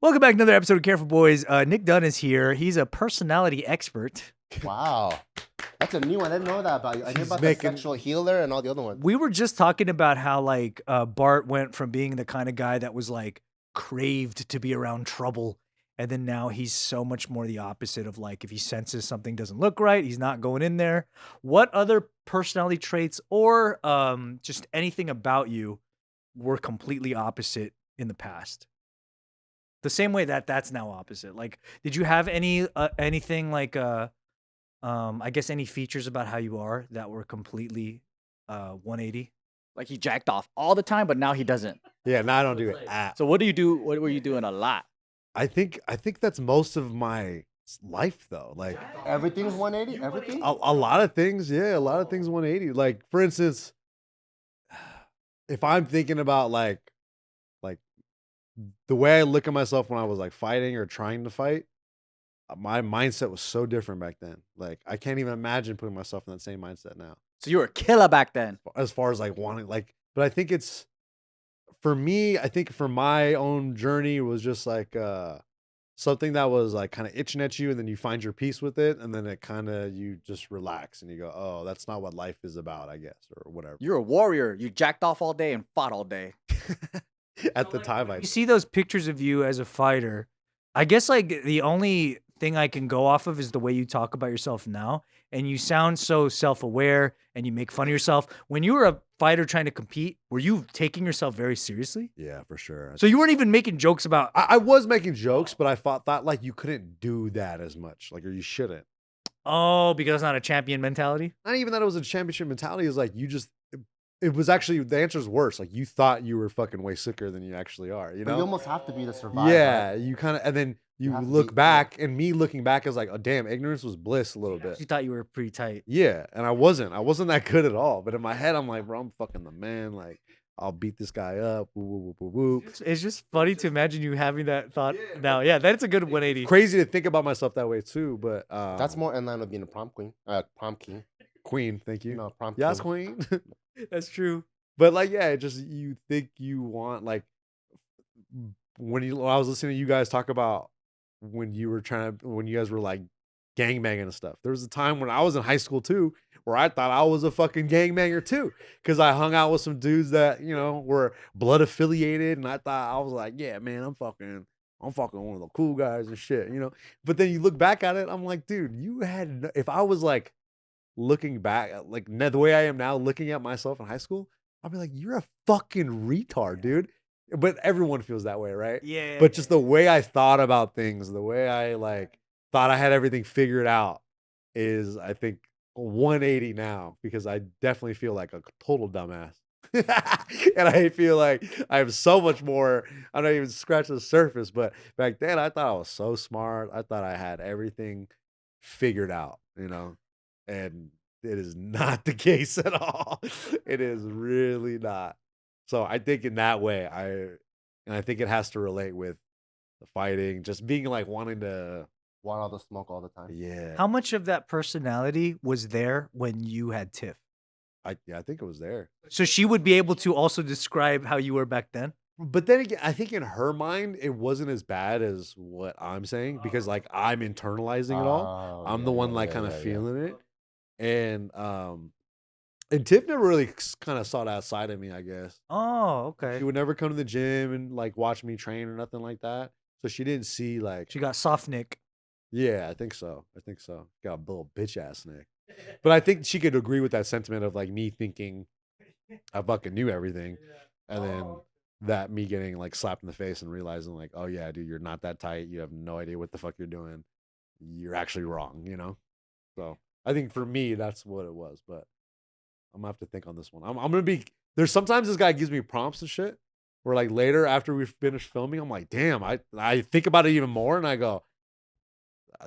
Welcome back to another episode of Careful Boys. Nick Dunn is here. He's a personality expert. Wow. That's a new one. I didn't know that about you. I knew about the sexual healer and all the other ones. We were just talking about how Bart went from being the kind of guy that was like craved to be around trouble, and then now he's so much more the opposite of like if he senses something doesn't look right, he's not going in there. What other personality traits or just anything about you were completely opposite in the past? The same way that that's now opposite. Like, did you have anything like I guess any features about how you are that were completely 180? Like he jacked off all the time, but now he doesn't. Yeah, now I don't do it. So what do you do? What were you doing a lot? I think that's most of my life though. Like Everything's 180? Everything? a lot of things, yeah, a lot of things 180. Like for instance, if I'm thinking about like the way I look at myself when I was like fighting or trying to fight, my mindset was so different back then. Like I can't even imagine putting myself in that same mindset now. So you were a killer back then. As far as like wanting but I think it's for me, I think for my own journey was just like something that was like kind of itching at you, and then you find your peace with it, and then it kind of you just relax and you go, oh, that's not what life is about, I guess, or whatever. You're a warrior. You jacked off all day and fought all day. At the time, You see those pictures of you as a fighter. I guess like the only thing I can go off of is the way you talk about yourself now. And you sound so self-aware and you make fun of yourself. When you were a fighter trying to compete, were you taking yourself very seriously? Yeah, for sure. So you weren't even making jokes about... I was making jokes, but I thought like you couldn't do that as much, like, or you shouldn't. Oh, because it's not a champion mentality? Not even that it was a championship mentality. Is like you just... It was actually, the answer is worse. Like you thought you were fucking way sicker than you actually are, you know? But you almost have to be the survivor. Yeah, you kind of, and then you have to look be- back, and me looking back is like, oh damn, ignorance was bliss a little bit. You thought you were pretty tight. Yeah, and I wasn't that good at all. But in my head, I'm like, bro, I'm fucking the man. Like, I'll beat this guy up. Woo, woo, woo, woo, woo. It's just funny to imagine you having that thought now. Yeah, that's a good 180. Crazy to think about myself that way too. But That's more in line with being a prom queen. Prom king. Queen. Thank you. No, prom Yes, king. queen. That's true. But like, yeah, it just you think you want like when I was listening to you guys talk about when you guys were like gangbanging and stuff. There was a time when I was in high school too, where I thought I was a fucking gangbanger too, because I hung out with some dudes that were blood affiliated, and I thought I was like, yeah, man, I'm fucking one of the cool guys and shit, But then you look back at it, I'm like, dude, if I was like looking back, like the way I am now, looking at myself in high school, I'll be like, you're a fucking retard, dude. But everyone feels that way, right? Yeah. But just the way I thought about things, the way I like thought I had everything figured out is, I think, 180 now, because I definitely feel like a total dumbass. And I feel like I have so much more. I'm not even scratching the surface, but back then I thought I was so smart. I thought I had everything figured out, and it is not the case at all. It is really not. So I think in that way, I think it has to relate with the fighting, just being like wanting to, Want all the smoke all the time. yeah. How much of that personality was there when you had Tiff? I think it was there. So she would be able to also describe how you were back then? But then again, I think in her mind, it wasn't as bad as what I'm saying, because like I'm internalizing it all. I'm the one like kind of feeling it. And Tiff never really kind of saw that side of me, I guess. Oh, She okay. would never come to the gym and like watch me train or nothing like that. So she didn't see like, She got soft Nick. yeah, I think so. Got a little bitch ass Nick. But I think she could agree with that sentiment of like me thinking I fucking knew everything. And then that me getting like slapped in the face and realizing like, oh yeah, dude, you're not that tight. You have no idea what the fuck you're doing. You're actually wrong, So I think for me, that's what it was. But I'm gonna have to think on this one. I'm gonna be there's sometimes this guy gives me prompts and shit where like later after we finish filming, I'm like, damn, I think about it even more, and I go,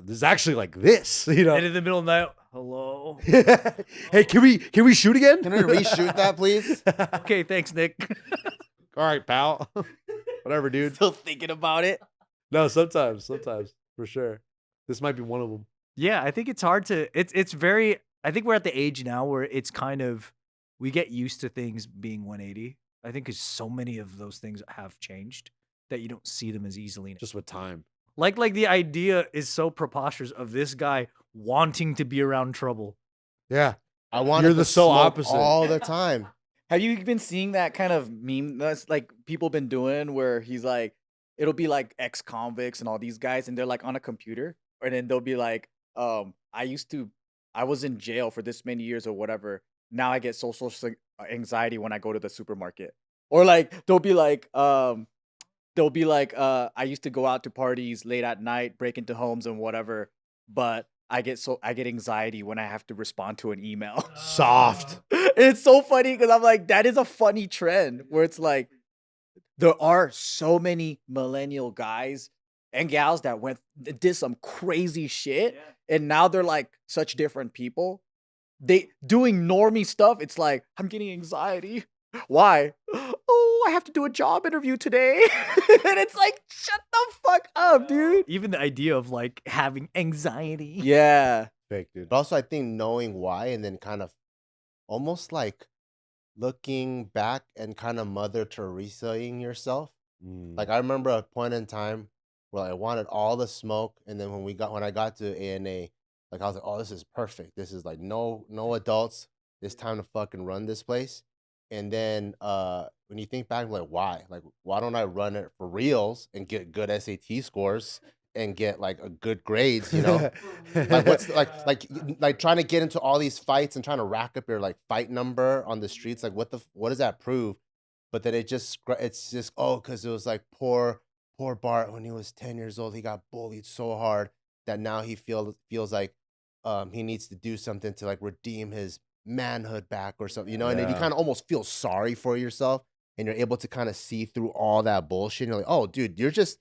this is actually like this, And in the middle of the night, hello. Hey, can we shoot again? Can we reshoot that, please? Okay, thanks, Nick. All right, pal. Whatever, dude. Still thinking about it. No, sometimes for sure. This might be one of them. Yeah, I think it's hard to it's very I think we're at the age now where it's kind of we get used to things being 180. I think because so many of those things have changed. that you don't see them as easily now. Just with time. Like the idea is so preposterous of this guy wanting to be around trouble. Yeah. I wanted You're to the so smoke opposite. all the time. Have you been seeing that kind of meme that's like people been doing where he's like, it'll be like ex-convicts and all these guys, and they're like on a computer, and then they'll be like, I was in jail for this many years or whatever. Now I get social anxiety when I go to the supermarket. Or like they'll be like, I used to go out to parties late at night, break into homes and whatever, but I get anxiety when I have to respond to an email. Soft. It's so funny because I'm like, that is a funny trend where it's like there are so many millennial guys and gals that did some crazy shit, and now they're like such different people. They doing normie stuff. It's like, I'm getting anxiety. Why? Oh, I have to do a job interview today. And it's like, shut the fuck up, dude. Even the idea of like having anxiety. Yeah. Fake, dude. But also, I think knowing why and then kind of almost like looking back and kind of Mother Teresa-ing yourself. Like I remember a point in time where I wanted all the smoke, and then when I got to ANA, like I was like, oh, this is perfect. This is like no adults. It's time to fucking run this place. And then when you think back, like why don't I run it for reals and get good SAT scores and get like a good grades, you know? Like what's like trying to get into all these fights and trying to rack up your like fight number on the streets, like what does that prove? But then it's just because it was like poor Bart when he was 10 years old, he got bullied so hard that now he feels like he needs to do something to like redeem his manhood back or something, you know? And then you kind of almost feel sorry for yourself, and you're able to kind of see through all that bullshit. And you're like, oh, dude, you're just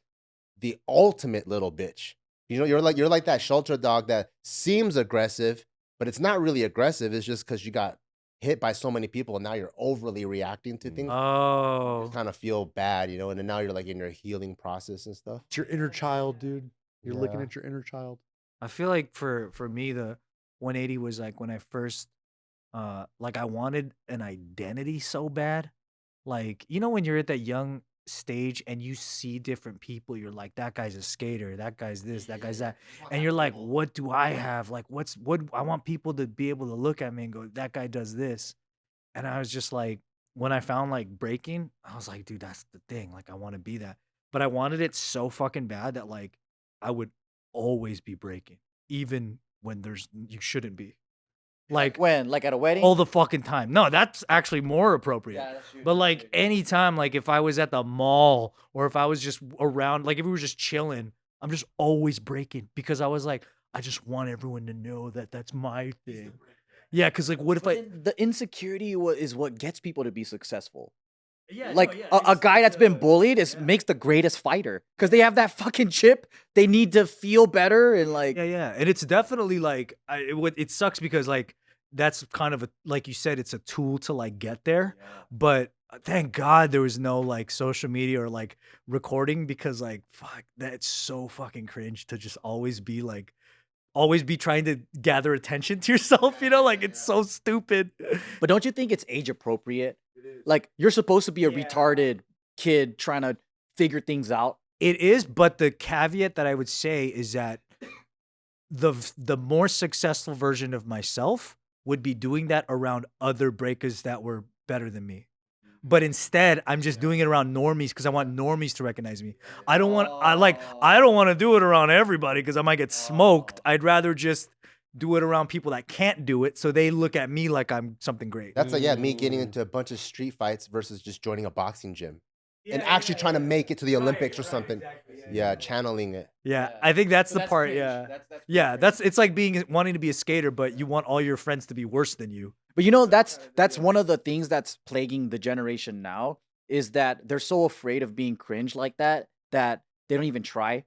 the ultimate little bitch. You know, you're like that shelter dog that seems aggressive, but it's not really aggressive. It's just because you got hit by so many people, and now you're overly reacting to things. Oh. Kind of feel bad, you know? And then now you're like in your healing process and stuff. It's your inner child, dude. You're looking Yeah. at your inner child. I feel like for me, the 180 was like when I first, like I wanted an identity so bad. Like, you know, when you're at that young stage and you see different people, you're like, that guy's a skater, that guy's this, that guy's that. And you're like, what do I have? Like, what I want people to be able to look at me and go, that guy does this. And I was just like, when I found like breaking, I was like, dude, that's the thing. Like, I want to be that. But I wanted it so fucking bad that like I would always be breaking, even when you shouldn't be. Like When? Like at a wedding? all the fucking time. No, that's actually more appropriate. that's true. But like anytime, like if I was at the mall or if I was just around, like if we were just chilling, I'm just always breaking because I was like, I just want everyone to know that that's my thing. Yeah, because like what if But I? then the insecurity is what gets people to be successful. Yeah, Like a guy that's been bullied makes the greatest fighter because they have that fucking chip. They need to feel better and like Yeah, and it's definitely like it sucks because like that's kind of like you said, it's a tool to like get there. But thank God there was no like social media or like recording because like fuck, that's so fucking cringe to just always be trying to gather attention to yourself. You know, like it's so stupid. But don't you think it's age appropriate? Like you're supposed to be a retarded kid trying to figure things out. It is, but the caveat that I would say is that the more successful version of myself would be doing that around other breakers that were better than me. But instead, I'm just doing it around normies because I want normies to recognize me. I don't want to do it around everybody because I might get smoked. I'd rather just do it around people that can't do it so they look at me like I'm something great. That's like, me getting into a bunch of street fights versus just joining a boxing gym and actually trying to make it to the Olympics or something. Yeah, channeling it. Yeah, I think that's the part. cringe. Yeah, That's it's like wanting to be a skater, but you want all your friends to be worse than you. But you know, that's one of the things that's plaguing the generation now is that they're so afraid of being cringe like that they don't even try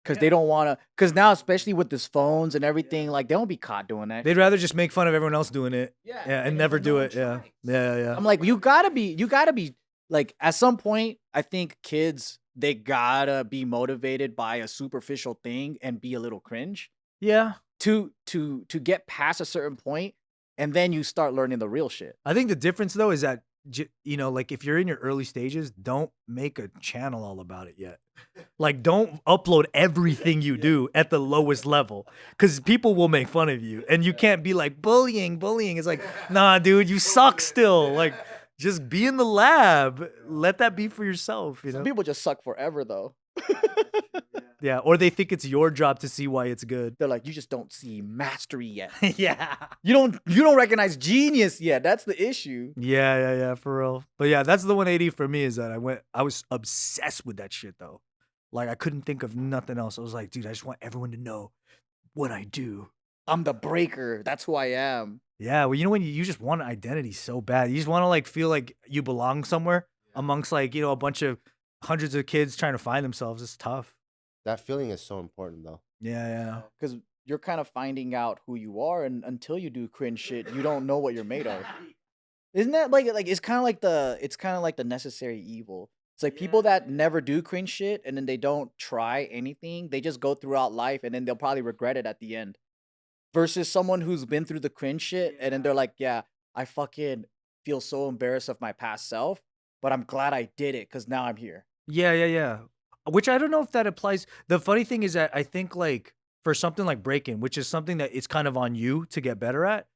because they don't want to. Because now, especially with these phones and everything, like they don't be caught doing that. They'd rather just make fun of everyone else doing it. Yeah, and never do it. Yeah. I'm like, you gotta be like at some point. I think kids they gotta be motivated by a superficial thing and be a little cringe Yeah. to get past a certain point, and then you start learning the real shit. I think the difference though is that you know, like if you're in your early stages, don't make a channel all about it yet. Like, don't upload everything you do at the lowest level, because people will make fun of you, and you can't be like bullying. It's like, nah, dude, you suck still. Like, just be in the lab. Let that be for yourself. You Some know? people just suck forever though. Yeah. Or they think it's your job to see why it's good. They're like, you just don't see mastery yet. Yeah. You don't recognize genius yet. That's the issue. Yeah, for real. But yeah, that's the 180 for me, is that I was obsessed with that shit though. Like, I couldn't think of nothing else. I was like, dude, I just want everyone to know what I do. I'm the breaker. That's who I am. Yeah, well, you know, when you just want an identity so bad, you just want to like feel like you belong somewhere amongst like, you know, a bunch of hundreds of kids trying to find themselves. It's tough. That feeling is so important, though. Yeah. Because you're kind of finding out who you are, and until you do cringe shit, you don't know what you're made of. Isn't that like it's kind of like the necessary evil. It's like people that never do cringe shit and then they don't try anything. They just go throughout life and then they'll probably regret it at the end. Versus someone who's been through the cringe shit and then they're like, yeah, I fucking feel so embarrassed of my past self, but I'm glad I did it because now I'm here. Yeah. Which I don't know if that applies. The funny thing is that I think like for something like breaking, which is something that it's kind of on you to get better at,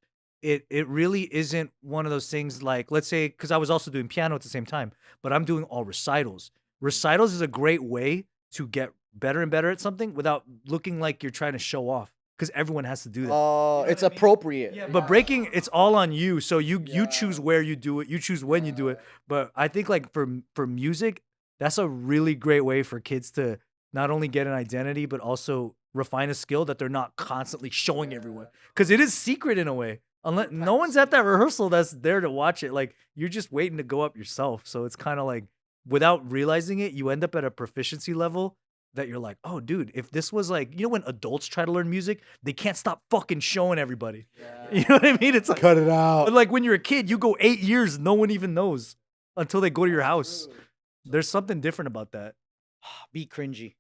it really isn't one of those things like, let's say, because I was also doing piano at the same time, but I'm doing all recitals. Recitals is a great way to get better and better at something without looking like you're trying to show off, because everyone has to do that. Oh, it's appropriate. But breaking, it's all on you. So you choose where you do it. You choose when you do it. But I think like for music, that's a really great way for kids to not only get an identity, but also refine a skill that they're not constantly showing everyone. Because it is secret in a way. Unless no one's at that rehearsal that's there to watch it. Like, you're just waiting to go up yourself. So it's kind of like, without realizing it, you end up at a proficiency level that you're like, oh, dude, if this was like, you know, when adults try to learn music, they can't stop fucking showing everybody. You know what I mean? It's like, Cut it out. but like when you're a kid, you go 8 years, no one even knows until they go to your house. There's something different about that. Be cringy.